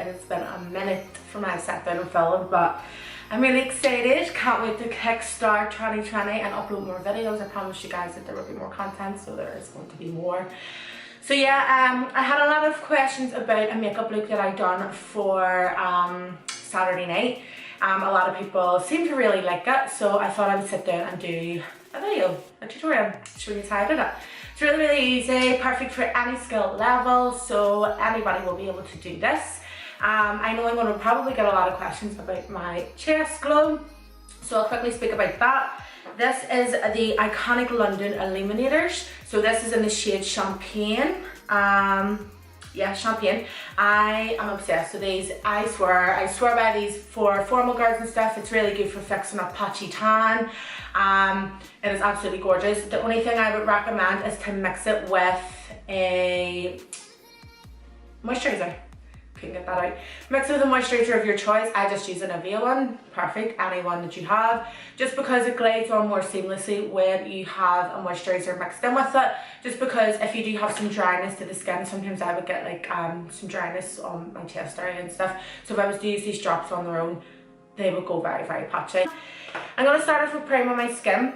it has been a minute from when I sat down and filmed, but I'm really excited. Can't wait to kickstart 2020 and upload more videos. I promised you guys that there will be more content, so there is going to be more. So yeah, I had a lot of questions about a makeup look that I done for Saturday night. A lot of people seem to really like it, so I thought I would sit down and do a video, a tutorial, show you how I did it. It's really, really easy, perfect for any skill level, so anybody will be able to do this. I know I'm going to probably get a lot of questions about my chest glow, so I'll quickly speak about that. This is the iconic London Illuminators. So this is in the shade Champagne. Yeah, Champagne. I am obsessed with these. I swear by these for formal girls and stuff. It's really good for fixing up patchy tan. It is absolutely gorgeous. The only thing I would recommend is to mix it with a moisturizer. Couldn't get that out. Mix it with a moisturizer of your choice. I just use an Nivea one. Perfect, any one that you have. Just because it glides on more seamlessly when you have a moisturizer mixed in with it. Just because if you do have some dryness to the skin, sometimes I would get like some dryness on my chest area and stuff. So if I was to use these drops on their own, they would go very, very patchy. I'm going to start off with priming my skin.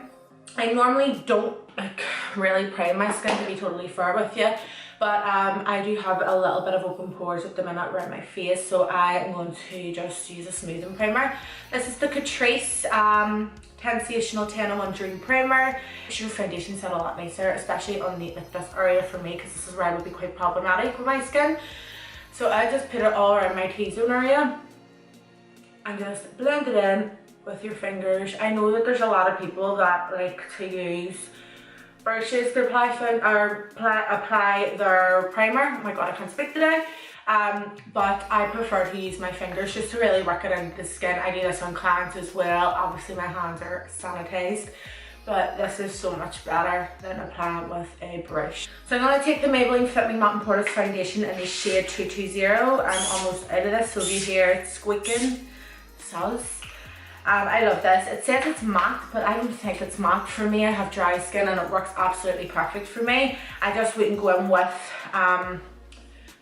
I normally don't like really prime my skin, to be totally fair with you. But I do have a little bit of open pores at the minute around my face, so I am going to just use a smoothing primer. This is the Catrice Sensational 10-in-1 Dream Primer. Your foundation set a lot nicer, especially on the, like, this area for me, because this is where I would be quite problematic with my skin. So I just put it all around my T-zone area and just blend it in with your fingers. I know that there's a lot of people that like to use brushes to apply their primer. Oh my god, I can't speak today. But I prefer to use my fingers just to really work it into the skin. I do this on clients as well. Obviously my hands are sanitized, but this is so much better than applying it with a brush. So I'm going to take the Maybelline Fit Me Matte and Poreless Foundation in the shade 220. I'm almost out of this, so if you hear it squeaking, sus. I love this. It says it's matte, but I don't think it's matte. For me, I have dry skin and it works absolutely perfect for me. I just wouldn't go in with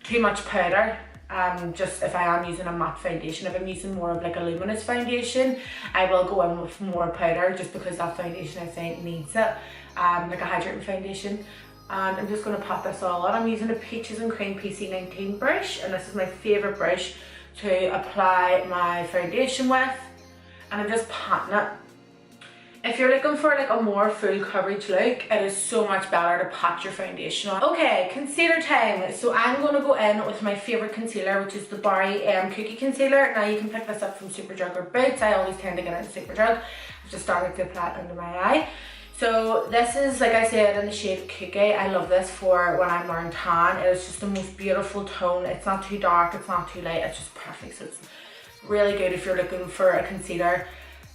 too much powder. Just if I am using a matte foundation. If I'm using more of like a luminous foundation, I will go in with more powder just because that foundation I think needs it. Like a hydrating foundation. And I'm just going to pat this all on. I'm using a Peaches and Cream PC19 brush, and this is my favourite brush to apply my foundation with. And I'm just patting it. If you're looking for like a more full coverage look, it is so much better to pat your foundation on. Okay, concealer time. So I'm going to go in with my favourite concealer, which is the Barry Cookie Concealer. Now you can pick this up from Superdrug or Boots. I always tend to get it in Superdrug. I've just started to apply it under my eye. So this is, like I said, in the shade Cookie. I love this for when I'm wearing tan. It is just the most beautiful tone. It's not too dark, it's not too light, it's just perfect. So it's really good if you're looking for a concealer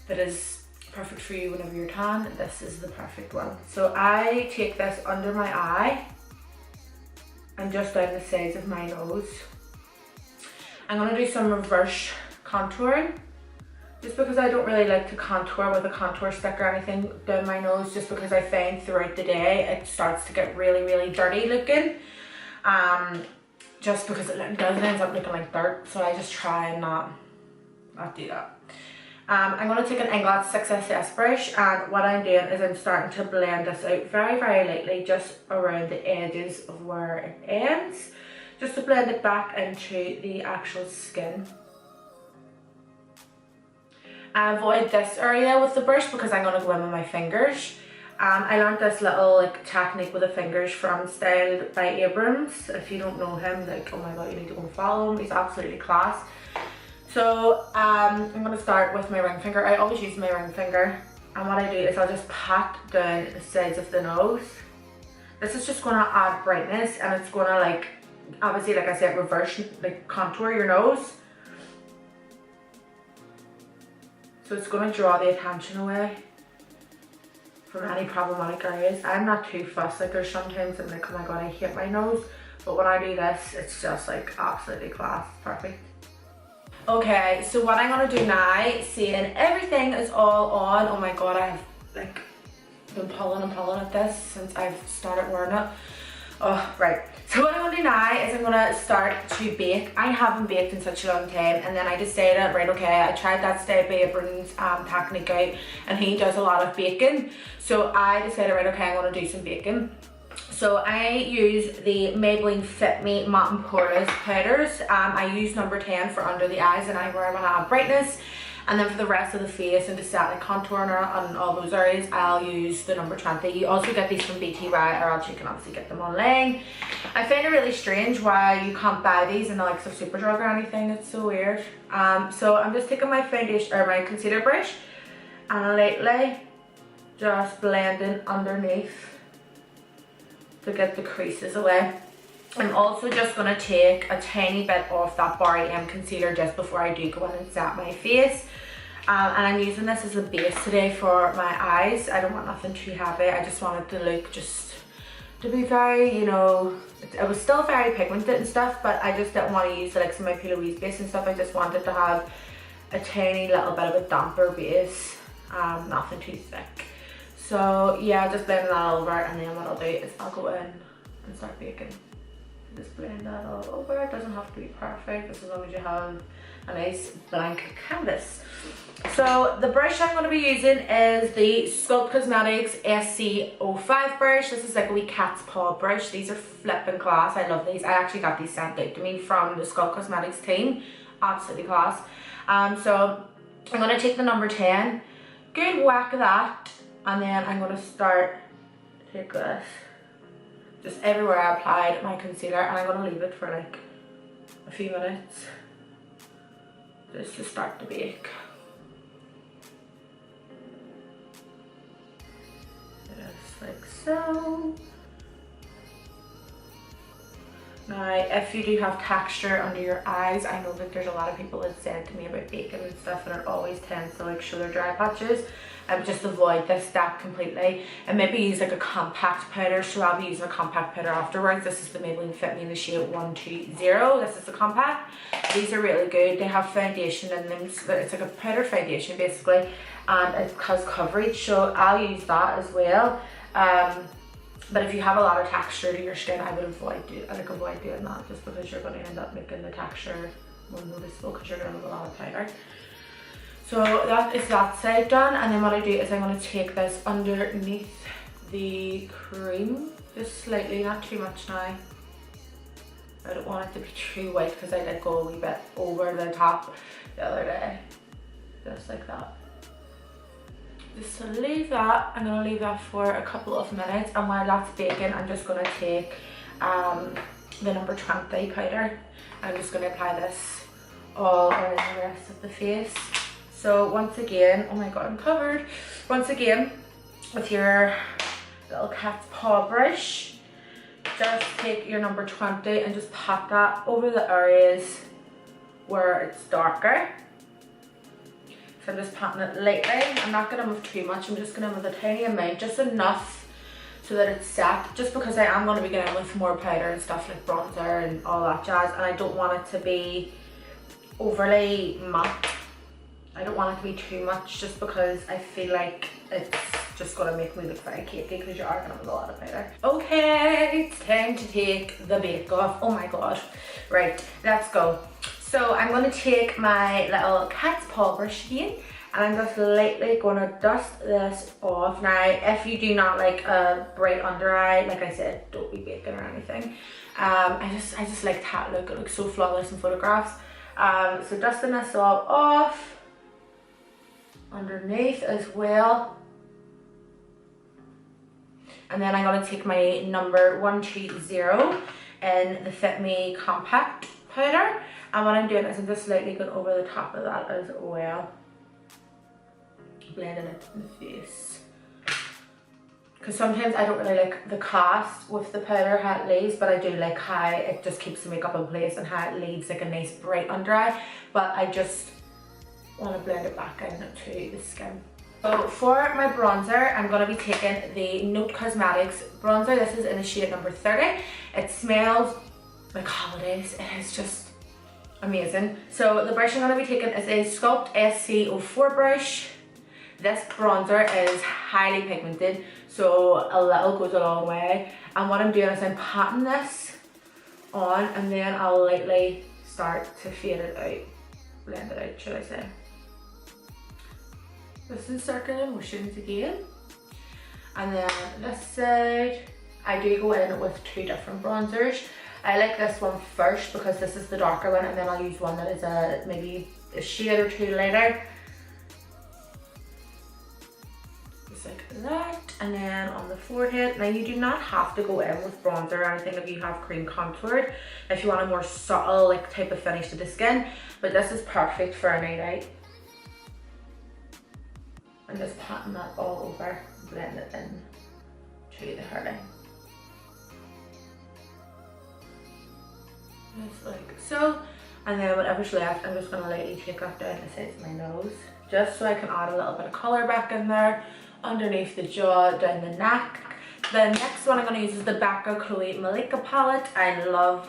that is perfect for you whenever you're tan. This is the perfect one. So I take this under my eye and just down the sides of my nose. I'm going to do some reverse contouring, just because I don't really like to contour with a contour stick or anything down my nose, just because I find throughout the day it starts to get really, really dirty looking. Just because it does end up looking like dirt, so I just try and not do that. I'm going to take an Inglot 6SS brush, and what I'm doing is I'm starting to blend this out very, very lightly just around the edges of where it ends, just to blend it back into the actual skin. I avoid this area with the brush because I'm going to go in with my fingers. I learned this little like technique with the fingers from Styled by Abrams. If you don't know him, like, oh my god, you need to go and follow him. He's absolutely class. So I'm going to start with my ring finger. I always use my ring finger, and what I do is I'll just pat down the sides of the nose. This is just going to add brightness, and it's going to, like, obviously, like I said, reverse, like, contour your nose. So it's going to draw the attention away from any problematic areas. I'm not too fussed. Like, there's sometimes I'm like, oh my god, I hate my nose, but when I do this, it's just like absolutely class. Perfect. Okay, so what I'm going to do now, seeing everything is all on, oh my god, I've like been pulling and pulling at this since I've started wearing it. Oh, right. So what I'm going to do now is I'm going to start to bake. I haven't baked in such a long time, and then I decided, right, okay, I tried that Stay Bacon's technique out, and he does a lot of baking. So I decided, right, okay, I'm going to do some baking. So I use the Maybelline Fit Me Matte and Poreless powders. I use number 10 for under the eyes and anywhere I'm going to have brightness. And then for the rest of the face and to set like contour and all those areas, I'll use the number 20. You also get these from BTY, or else you can obviously get them online. I find it really strange why you can't buy these in the likes of Superdrug or anything. It's so weird. So I'm just taking my foundation or my concealer brush and lightly just blending underneath to get the creases away. I'm also just going to take a tiny bit of that Barry M concealer just before I do go in and set my face. And I'm using this as a base today for my eyes. I don't want nothing too heavy. I just wanted the look just to be very, you know, it was still very pigmented and stuff, but I just didn't want to use like some of my P. Louise base and stuff. I just wanted to have a tiny little bit of a damper base, nothing too thick. So yeah, just blend that all over, and then what I'll do is I'll go in and start baking. Just blend that all over. It doesn't have to be perfect, just as long as you have a nice blank canvas. So the brush I'm going to be using is the Sculpt Cosmetics SC05 brush. This is like a wee cat's paw brush. These are flipping class. I love these. I actually got these sent out to me from the Sculpt Cosmetics team. Absolutely class. So I'm going to take the number 10, good whack of that, and then I'm going to start to take this just everywhere I applied my concealer, and I'm going to leave it for like a few minutes just to start to bake. Just like so. Now, if you do have texture under your eyes, I know that there's a lot of people that said to me about baking and stuff, and it always tends to like show their dry patches. Just avoid this step completely, and maybe use like a compact powder. So I'll be using a compact powder afterwards. This is the Maybelline Fit Me in the shade 120. This is the compact. These are really good. They have foundation in them, so it's like a powder foundation basically, and it has coverage, so I'll use that as well. But if you have a lot of texture to your skin, I would avoid doing that, just because you're going to end up making the texture more noticeable because you're going to have a lot of powder. So that is that side done, and then what I do is I'm going to take this underneath the cream, just slightly, not too much now. I don't want it to be too white because I did go a wee bit over the top the other day, just like that. Just to leave that, I'm going to leave that for a couple of minutes, and while that's baking, I'm just going to take the number 20 powder. I'm just going to apply this all around the rest of the face. So once again, oh my god, I'm covered. Once again, with your little cat's paw brush, just take your number 20 and just pat that over the areas where it's darker. So I'm just patting it lightly. I'm not going to move too much. I'm just going to move a tiny amount, just enough so that it's set. Just because I am going to be going with more powder and stuff like bronzer and all that jazz, and I don't want it to be overly matte. I don't want it to be too much, just because I feel like it's just going to make me look very cakey because you are going to have a lot of powder. Okay, it's time to take the bake off. Oh my god. Right, let's go. So I'm going to take my little cat's paw brush again, and I'm just lightly going to dust this off. Now, if you do not like a bright under eye, like I said, don't be baking or anything. I just like that look. It looks so flawless in photographs. So dusting this all off underneath as well, and then I'm going to take my number 120 in the Fit Me compact powder, and what I'm doing is I'm just slightly going over the top of that as well, blending it in the face, because sometimes I don't really like the cast with the powder, how it leaves, but I do like how it just keeps the makeup in place and how it leaves like a nice bright under eye, but I just want to blend it back into the skin. So for my bronzer, I'm going to be taking the Note Cosmetics bronzer. This is in the shade number 30. It smells like holidays. It is just amazing. So the brush I'm going to be taking is a Sculpt SC04 brush. This bronzer is highly pigmented, so a little goes a long way. And what I'm doing is I'm patting this on, and then I'll lightly start to fade it out, blend it out, should I say. This is circular motions again. And then this side, I do go in with two different bronzers. I like this one first because this is the darker one, and then I'll use one that is maybe a shade or two lighter. Just like that. And then on the forehead, now you do not have to go in with bronzer or anything if you have cream contoured, if you want a more subtle like type of finish to the skin, but this is perfect for a night out. And just patting that all over, blend it in to the hairline. Just like so. And then whatever's left, I'm just going to lightly take that down the sides of my nose, just so I can add a little bit of colour back in there, underneath the jaw, down the neck. The next one I'm going to use is the Becca Chloe Malika palette. I love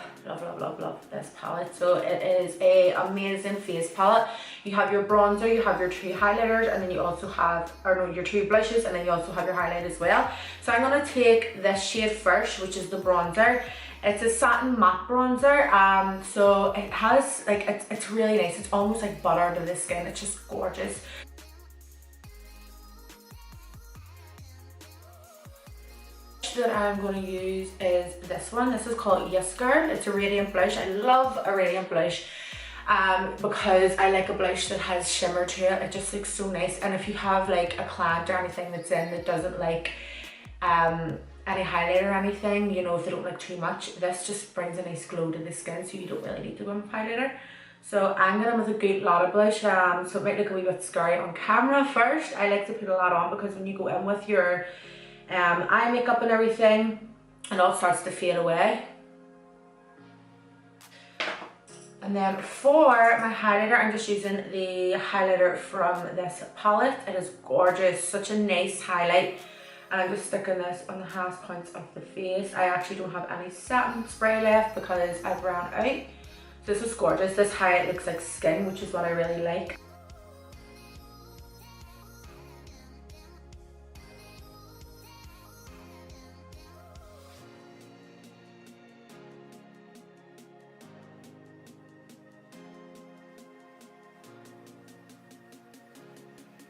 this palette. So it is a amazing face palette. You have your bronzer, you have your two highlighters, and then you also have, your two blushes, and then you also have your highlight as well. So I'm going to take this shade first, which is the bronzer. It's a satin matte bronzer, so it has like, it's really nice. It's almost like butter to the skin. It's just gorgeous. That I'm going to use is this one. This is called Yes Girl. It's a radiant blush. I love a radiant blush because I like a blush that has shimmer to it. It just looks so nice. And if you have like a client or anything that's in that doesn't like any highlight or anything, you know, if they don't like too much, this just brings a nice glow to the skin, so you don't really need to go in with highlighter. So I'm going with a good lot of blush, so it might look a wee bit scary on camera first. I like to put a lot on because when you go in with your eye makeup and everything, it all starts to fade away. And then for my highlighter, I'm just using the highlighter from this palette. It is gorgeous, such a nice highlight. And I'm just sticking this on the highest points of the face. I actually don't have any satin spray left because I've run out. This is gorgeous. This highlight looks like skin, which is what I really like.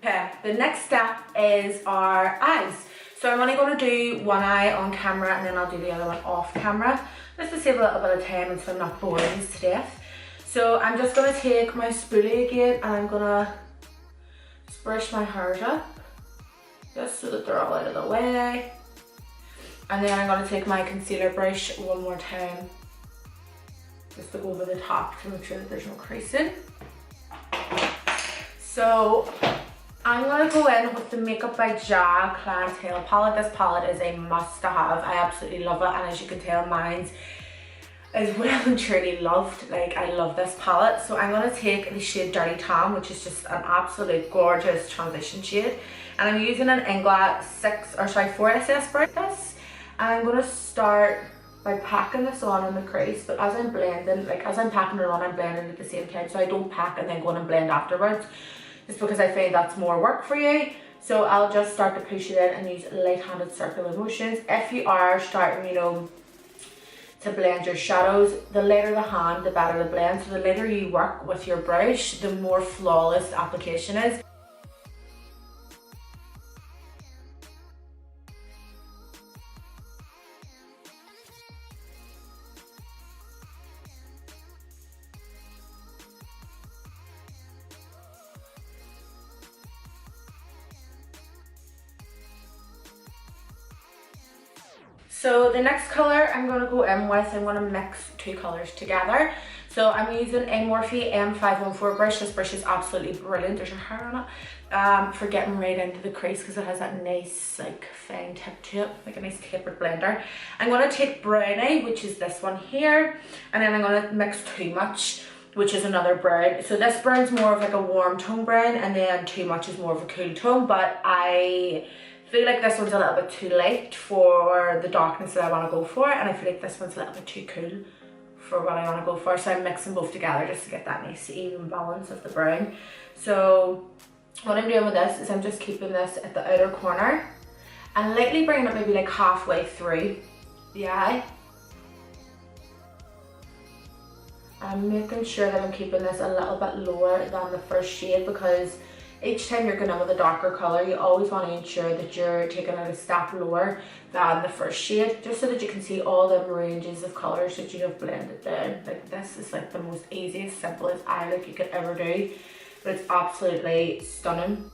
Okay, the next step is our eyes. So I'm only going to do one eye on camera, and then I'll do the other one off camera, just to save a little bit of time and so I'm not boring you to death. So I'm just going to take my spoolie again, and I'm going to brush my hairs up, just so that they're all out of the way. And then I'm going to take my concealer brush one more time, just to go over the top to make sure that there's no creasing. So I'm going to go in with the Makeup by Ja Clientele palette. This palette is a must to have. I absolutely love it, and as you can tell, mine's is well and truly loved. Like, I love this palette. So I'm going to take the shade Dirty Tan, which is just an absolute gorgeous transition shade, and I'm using an Ingla 4SS brush. And I'm going to start by packing this on in the crease, but as I'm blending, like as I'm packing it on, I'm blending at the same time, so I don't pack and then go in and blend afterwards. It's because I find that's more work for you. So I'll just start to push it in and use light-handed circular motions. If you are starting, you know, to blend your shadows, the lighter the hand, the better the blend. So the lighter you work with your brush, the more flawless the application is. So the next colour I'm going to go in with, I'm going to mix two colours together. So I'm using a Morphe M514 brush. This brush is absolutely brilliant. There's your hair on it. For getting right into the crease, because it has that nice like fine tip to it, like a nice tapered blender. I'm going to take Brownie, which is this one here, and then I'm going to mix Too Much, which is another brown. So this brown's more of like a warm tone brown, and then Too Much is more of a cool tone, but I feel like this one's a little bit too light for the darkness that I want to go for, and I feel like this one's a little bit too cool for what I want to go for. So I'm mixing both together just to get that nice even balance of the brown. So what I'm doing with this is I'm just keeping this at the outer corner and lightly bringing it maybe like halfway through the eye. I'm making sure that I'm keeping this a little bit lower than the first shade, because each time you're going in with a darker colour, you always want to ensure that you're taking it a step lower than the first shade, just so that you can see all the ranges of colours that you have blended down. Like, this is like the most easiest, simplest eye look you could ever do, but it's absolutely stunning.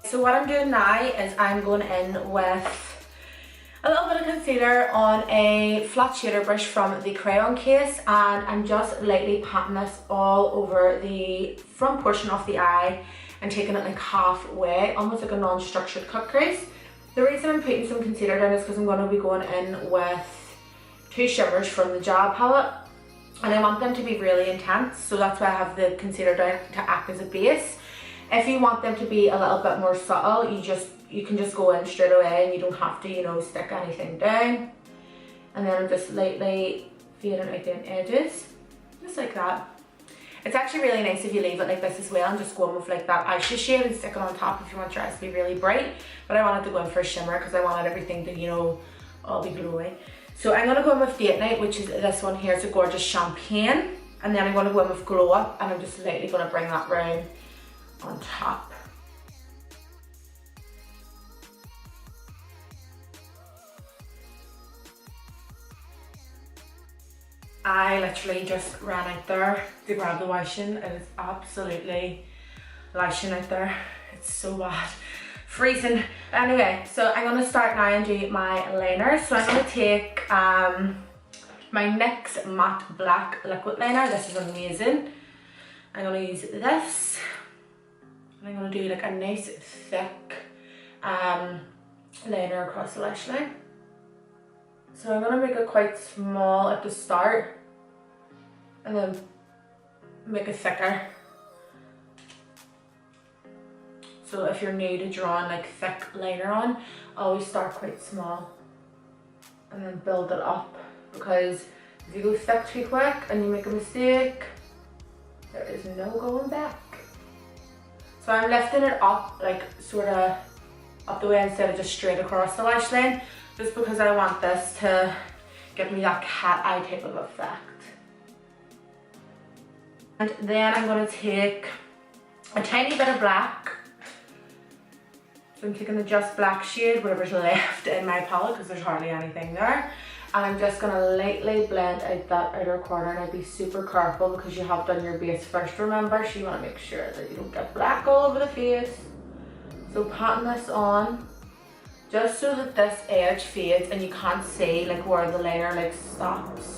So what I'm doing now is I'm going in with a little bit of concealer on a flat shader brush from the crayon case, and I'm just lightly patting this all over the front portion of the eye and taking it like halfway, almost like a non-structured cut crease. The reason I'm putting some concealer down is because I'm going to be going in with two shimmers from the Gel palette, and I want them to be really intense, so that's why I have the concealer down to act as a base. If you want them to be a little bit more subtle, you can just go in straight away and you don't have to, you know, stick anything down. And then I'm just lightly fading out the edges, just like that. It's actually really nice if you leave it like this as well and just go in with like that eyeshadow shade and stick it on top if you want your eyes to be really bright. But I wanted to go in for a shimmer because I wanted everything to, you know, all be glowy. So I'm going to go in with Date Night, which is this one here. It's a gorgeous champagne. And then I'm going to go in with Glow Up, and I'm just lightly going to bring that round on top. I literally just ran out there to grab the washing. It is absolutely lashing out there. It's so bad. Freezing. Anyway, so I'm going to start now and do my liner. So I'm going to take my NYX Matte Black Liquid Liner. This is amazing. I'm going to use this. And I'm going to do like a nice thick liner across the lash line. So I'm going to make it quite small at the start and then make it thicker. So if you're new to drawing like thick liner on, always start quite small and then build it up, because if you go thick too quick and you make a mistake, there is no going back. So I'm lifting it up, like sort of up the way instead of just straight across the lash line, just because I want this to give me that cat eye type of effect. And then I'm going to take a tiny bit of black. So I'm taking the Just Black shade, whatever's left in my palette, because there's hardly anything there. And I'm just going to lightly blend out that outer corner, and I'd be super careful because you have done your base first, remember, so you want to make sure that you don't get black all over the face. So patting this on, just so that this edge fades and you can't see like where the liner like stops.